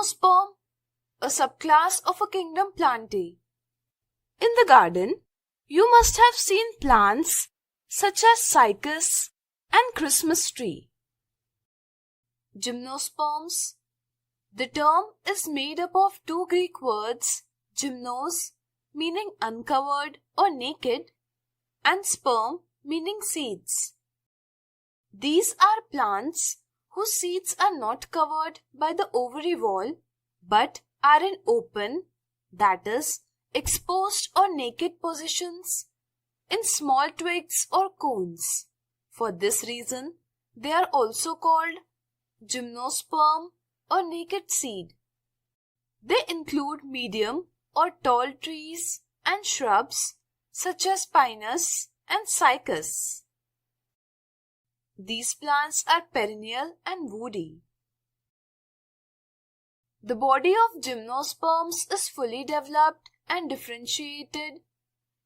Gymnosperm, a subclass of a kingdom Plantae. In the garden, you must have seen plants such as cycas and Christmas tree. Gymnosperms. The term is made up of two Greek words, gymnos, meaning uncovered or naked, and sperm, meaning seeds. These are plants whose seeds are not covered by the ovary wall but are in open, that is, exposed or naked positions in small twigs or cones. For this reason, they are also called gymnosperm or naked seed. They include medium or tall trees and shrubs such as pinus and cycas. These plants are perennial and woody. The body of gymnosperms is fully developed and differentiated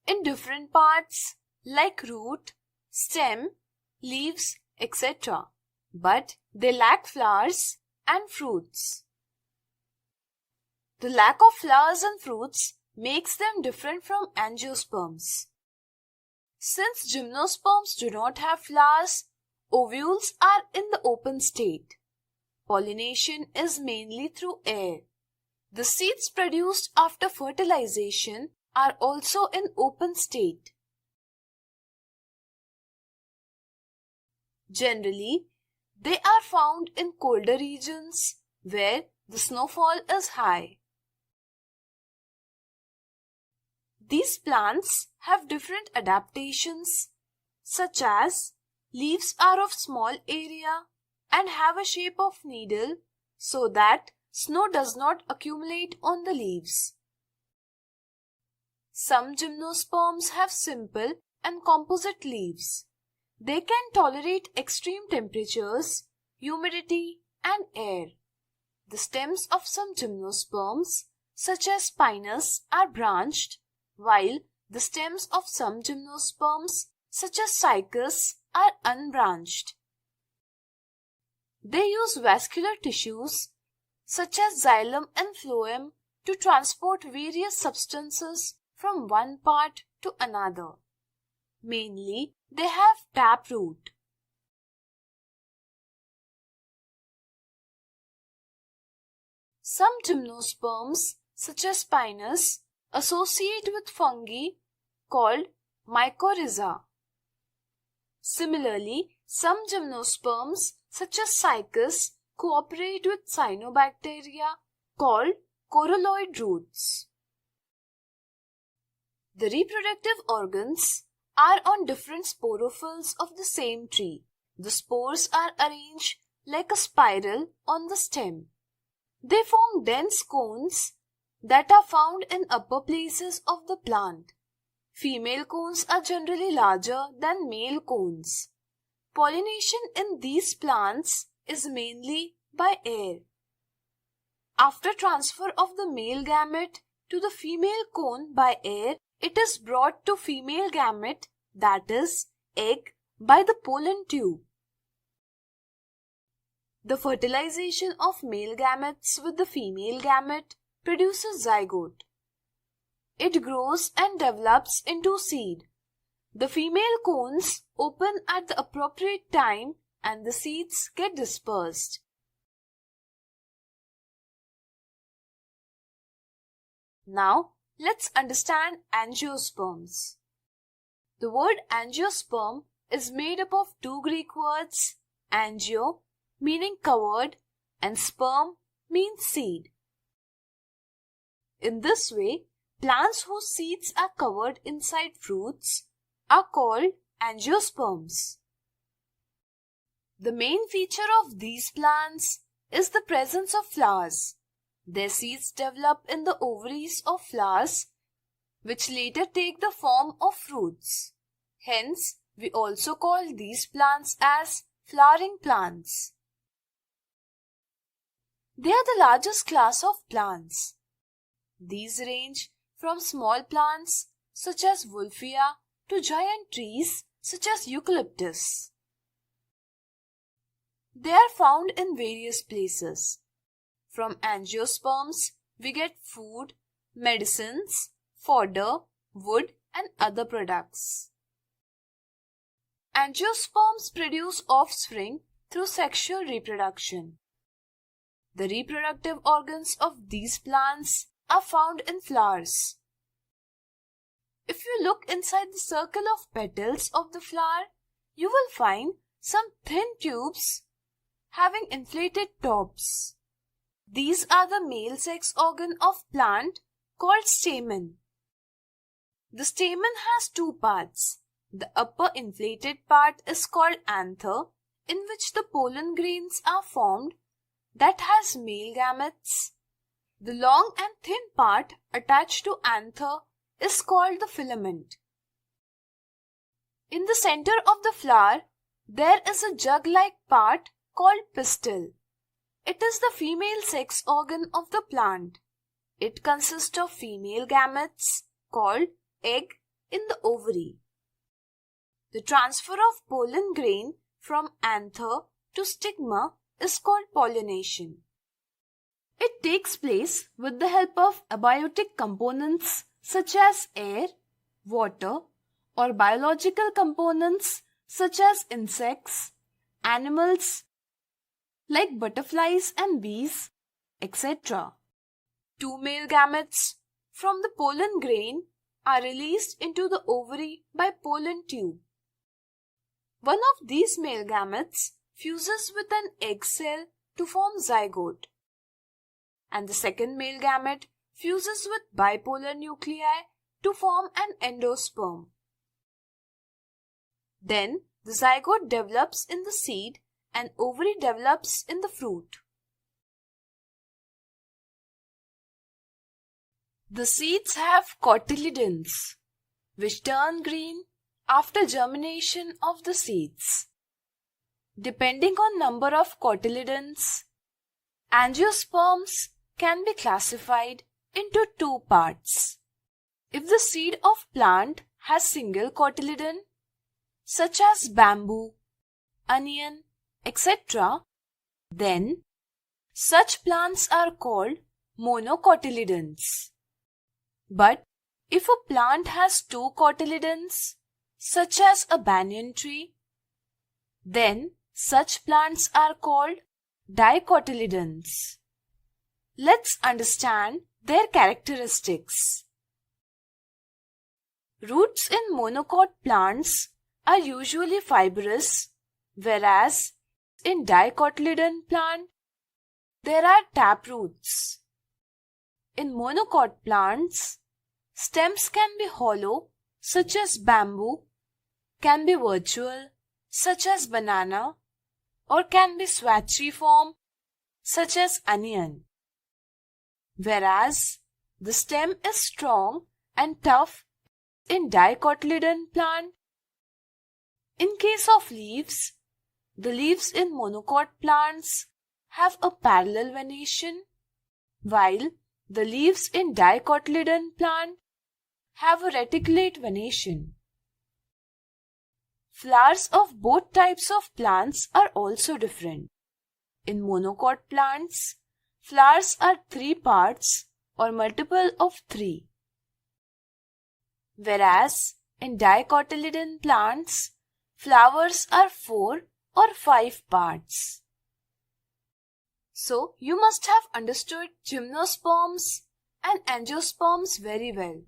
in different parts like root, stem, leaves, etc. But they lack flowers and fruits. The lack of flowers and fruits makes them different from angiosperms. Since gymnosperms do not have flowers, ovules are in the open state. Pollination is mainly through air. The seeds produced after fertilization are also in open state. Generally, they are found in colder regions where the snowfall is high. These plants have different adaptations, such as leaves are of small area and have a shape of needle so that snow does not accumulate on the leaves. Some gymnosperms have simple and composite leaves. They can tolerate extreme temperatures, humidity, and air. The stems of some gymnosperms, such as pinus, are branched, while the stems of some gymnosperms, such as cycas, are unbranched. They use vascular tissues, such as xylem and phloem, to transport various substances from one part to another. Mainly, they have taproot. Some gymnosperms, such as pinus, associate with fungi called mycorrhiza. Similarly, some gymnosperms, such as cycas, cooperate with cyanobacteria called coralloid roots. The reproductive organs are on different sporophylls of the same tree. The spores are arranged like a spiral on the stem. They form dense cones that are found in upper places of the plant. Female cones are generally larger than male cones. Pollination in these plants is mainly by air. After transfer of the male gamete to the female cone by air, it is brought to female gamete, that is, egg, by the pollen tube. The fertilization of male gametes with the female gamete produces zygote. It grows and develops into seed. The female cones open at the appropriate time and the seeds get dispersed. Now, let's understand angiosperms. The word angiosperm is made up of two Greek words, angio, meaning covered, and sperm means seed. In this way, plants whose seeds are covered inside fruits are called angiosperms. The main feature of these plants is the presence of flowers. Their seeds develop in the ovaries of flowers, which later take the form of fruits. Hence, we also call these plants as flowering plants. They are the largest class of plants. These range from small plants such as Wolffia to giant trees such as eucalyptus. They are found in various places. From angiosperms, we get food, medicines, fodder, wood, and other products. Angiosperms produce offspring through sexual reproduction. The reproductive organs of these plants are found in flowers. If you look inside the circle of petals of the flower, you will find some thin tubes having inflated tops. These are the male sex organ of plant called stamen. The stamen has two parts. The upper inflated part is called anther, in which the pollen grains are formed that has male gametes. The long and thin part attached to anther is called the filament. In the center of the flower, there is a jug-like part called pistil. It is the female sex organ of the plant. It consists of female gametes called egg in the ovary. The transfer of pollen grain from anther to stigma is called pollination. It takes place with the help of abiotic components such as air, water, or biological components such as insects, animals like butterflies and bees, etc. Two male gametes from the pollen grain are released into the ovary by pollen tube. One of these male gametes fuses with an egg cell to form zygote, and the second male gamete fuses with bipolar nuclei to form an endosperm. Then the zygote develops in the seed and ovary develops in the fruit. The seeds have cotyledons, which turn green after germination of the seeds. Depending on number of cotyledons, angiosperms can be classified into two parts. If the seed of plant has single cotyledon, such as bamboo, onion, etc., then such plants are called monocotyledons. But if a plant has two cotyledons, such as a banyan tree, then such plants are called dicotyledons. Let's understand their characteristics. Roots in monocot plants are usually fibrous, whereas in dicotyledon plant, there are taproots. In monocot plants, stems can be hollow, such as bamboo, can be virtual, such as banana, or can be swatchiform, such as onion. Whereas the stem is strong and tough in dicotyledon plant. In case of leaves, the leaves in monocot plants have a parallel venation, while the leaves in dicotyledon plant have a reticulate venation. Flowers of both types of plants are also different. In monocot plants, flowers are 3 parts or multiple of 3. Whereas in dicotyledon plants, flowers are 4 or 5 parts. So, you must have understood gymnosperms and angiosperms very well.